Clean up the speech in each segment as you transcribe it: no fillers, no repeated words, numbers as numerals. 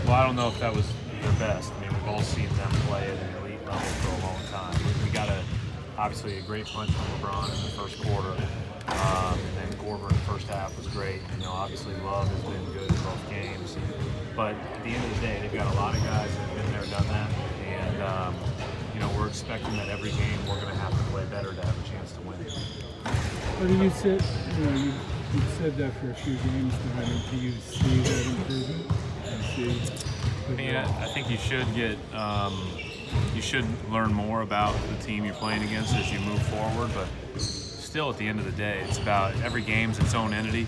Well, I don't know if that was their best. I mean, we've all seen them play at an elite level for a long time. We got obviously a great punch from LeBron in the first quarter, and then Korver in the first half was great. You know, obviously Love has been good in both games, but at the end of the day, they've got a lot of guys that have been there, done that, and you know, we're expecting that every game we're going to have to play better to have a chance to win. But you said, you know, you've said that for a few games now. Do you see that improvement? I mean, I think you should get, you should learn more about the team you're playing against as you move forward. But still, at the end of the day, it's about every game's its own entity.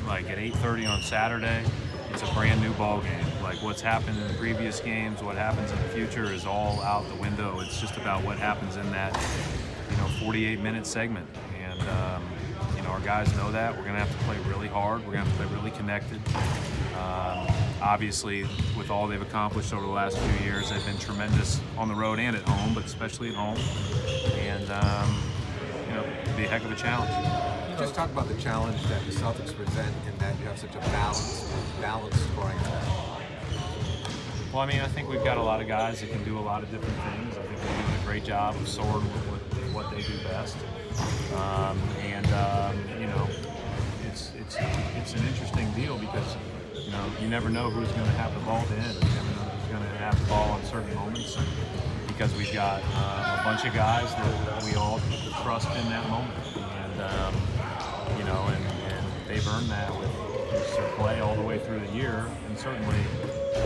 Like at 8:30 on Saturday, it's a brand new ball game. Like what's happened in the previous games, what happens in the future is all out the window. It's just about what happens in that, you know, 48-minute segment. And you know, our guys know that. We're gonna have to play really hard. We're gonna have to play really connected. Obviously, with all they've accomplished over the last few years, they've been tremendous on the road and at home, but especially at home. And you know, it'll be a heck of a challenge. Just talk about the challenge that the Celtics present in that you have such a balanced scoring attack. Well, I mean, I think we've got a lot of guys that can do a lot of different things. I think they're doing a great job of sorting what they do best. You know, it's an interesting deal because, you know, you never know who's going to have the ball to end. You never know who's going to have the ball in certain moments. And because we've got a bunch of guys that we all trust in that moment. And, you know, and they've earned that with their play all the way through the year. And certainly,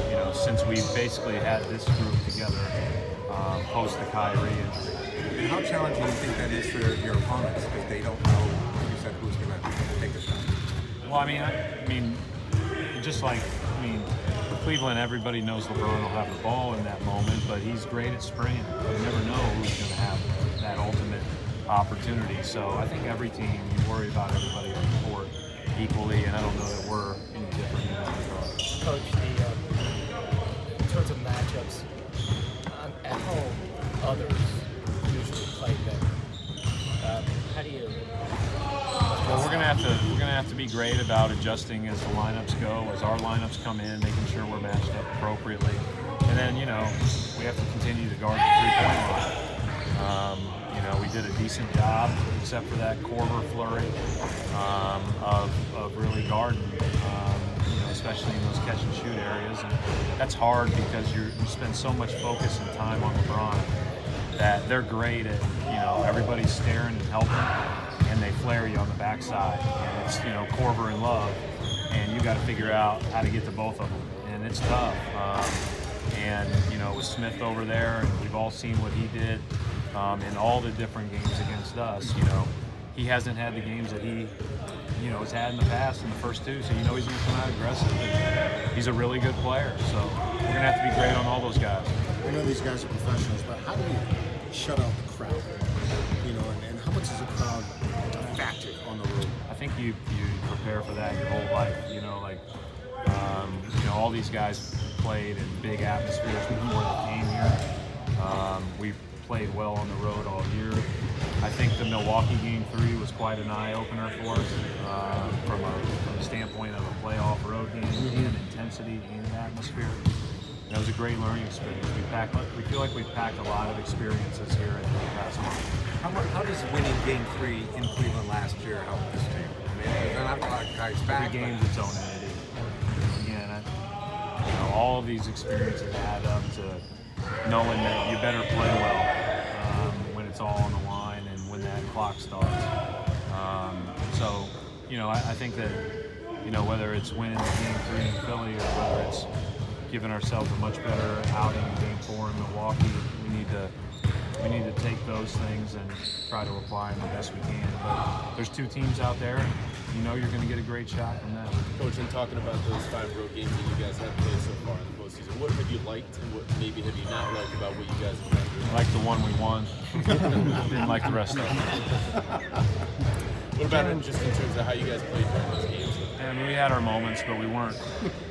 you know, since we've basically had this group together post the Kyrie injury. And how challenging do you think that is for your opponents because they don't know, like you said, who's going to take the shot? Well, I mean, just like, Cleveland, everybody knows LeBron will have the ball in that moment, but he's great at spraying. You never know who's going to have that ultimate opportunity. So I think every team, you worry about everybody on the court equally, and I don't know that we're any different in that regard. Coach, in terms of matchups, at home, others usually play better. How do you? Well, we're gonna have to be great about adjusting as the lineups go, as our lineups come in, making sure we're matched up appropriately, and then, you know, we have to continue to guard the three-point line. You know, we did a decent job, except for that Korver flurry, of really guarding, you know, especially in those catch-and-shoot areas, and that's hard because you spend so much focus and time on LeBron that they're great at, you know, everybody's staring and helping, and they flare you on the backside, and it's, you know, Korver and Love, and you got to figure out how to get to both of them, and it's tough. And you know, with Smith over there, and we've all seen what he did in all the different games against us. You know, he hasn't had the games that he, you know, has had in the past in the first two, so you know he's going to come out aggressive. And he's a really good player, so we're going to have to be great on all those guys. I know these guys are professionals, but how do you shut out the crowd? You know, and how much is a crowd a factor on the road? I think you prepare for that your whole life. You know, like you know, all these guys played in big atmospheres before they came here. We played well on the road all year. I think the Milwaukee Game 3 was quite an eye-opener for us from a standpoint of a playoff road game and intensity and atmosphere. That was a great learning experience. We feel like we've packed a lot of experiences here in the past month. How does winning Game 3 in Cleveland last year help this team? I mean, they're not a lot of guys back. Every game's its own entity. Again, you know, all of these experiences add up to knowing that you better play well when it's all on the line and when that clock starts. So, you know, I think that, you know, whether it's winning Game 3 in Philly or whether it's giving ourselves a much better outing in Game 4 in Milwaukee, we need to take those things and try to apply them the best we can. But there's two teams out there, and you know you're going to get a great shot from them. Coach, in talking about those 5 road games that you guys have played so far in the postseason, what have you liked and what maybe have you not liked about what you guys have done? I like the one we won. Didn't like the rest of them. What about just in terms of how you guys played during those games? And we had our moments, but we weren't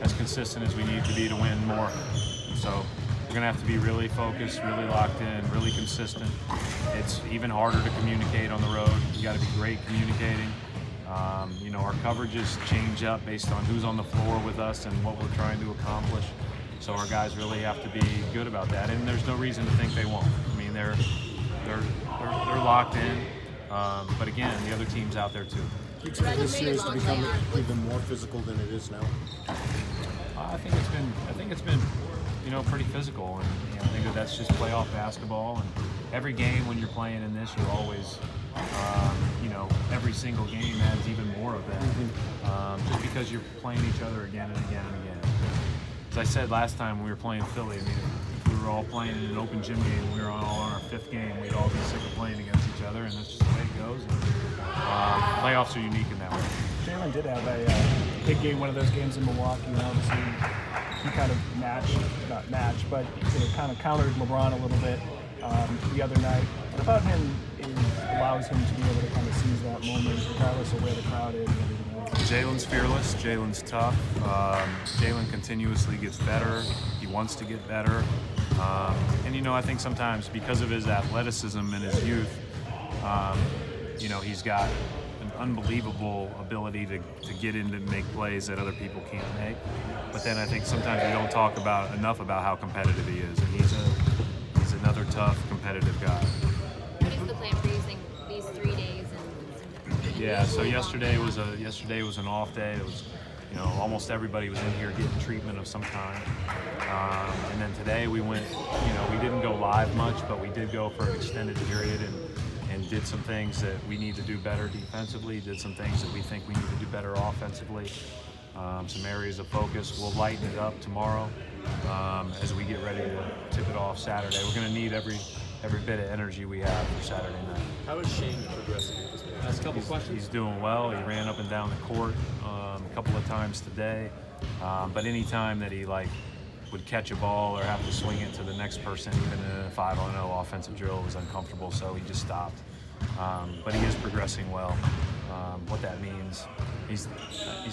as consistent as we need to be to win more. So we're going to have to be really focused, really locked in, really consistent. It's even harder to communicate on the road. You got to be great communicating. You know, our coverages change up based on who's on the floor with us and what we're trying to accomplish. So our guys really have to be good about that, and there's no reason to think they won't. I mean, they're locked in, but again, the other team's out there too. Do you expect this series to become even more physical than it is now? I think it's been, you know, pretty physical, and I think that's just playoff basketball. And every game when you're playing in this, you're always, you know, every single game adds even more of that, just because you're playing each other again and again and again. As I said last time when we were playing Philly, I mean, if we were all playing in an open gym game, we were all on our 5th game, we'd all be sick of playing against each other, and that's just the way it goes. And, playoffs are unique in that way. Jaylen did have a big game, one of those games in Milwaukee, and obviously he kind of but kind of countered LeBron a little bit the other night. What about him allows him to be able to kind of seize that moment, regardless of where the crowd is and everything else? Jaylen's fearless. Jaylen's tough. Jaylen continuously gets better. He wants to get better. And, you know, I think sometimes because of his athleticism and his youth, you know, he's got an unbelievable ability to get in and make plays that other people can't make. But then I think sometimes we don't talk enough about how competitive he is. And he's another tough, competitive guy. What is the plan for using these 3 days? Yeah, so yesterday was an off day. It was, you know, almost everybody was in here getting treatment of some kind. And then today we went, you know, we didn't go live much, but we did go for an extended period and did some things that we need to do better defensively, did some things that we think we need to do better offensively, some areas of focus. We'll lighten it up tomorrow as we get ready to tip it off Saturday. We're going to need every bit of energy we have for Saturday night. How is Shane progressing at this point? That's a couple questions. He's doing well. He ran up and down the court a couple of times today, but any time that he would catch a ball or have to swing it to the next person, even in a 5-on-0 offensive drill, was uncomfortable, so he just stopped. But he is progressing well. What that means, he's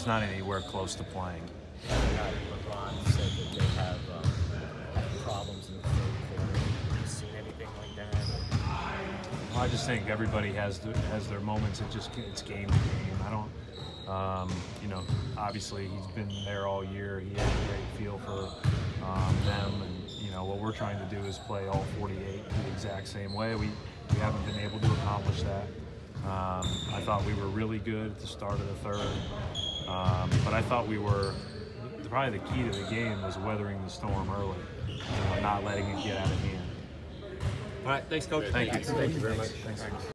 not anywhere close to playing. LeBron said that they have problems in the 3rd quarter. Have you seen anything like that? I just think everybody has their moments. It's game to game. I don't, you know, obviously he's been there all year. He has a great feel for them, and you know what we're trying to do is play all 48 the exact same way. We haven't been able to accomplish that. I thought we were really good at the start of the 3rd, but I thought we were. Probably the key to the game was weathering the storm early, not letting it get out of hand. All right, thanks, Coach. Thank you. Thank you very much. Thanks.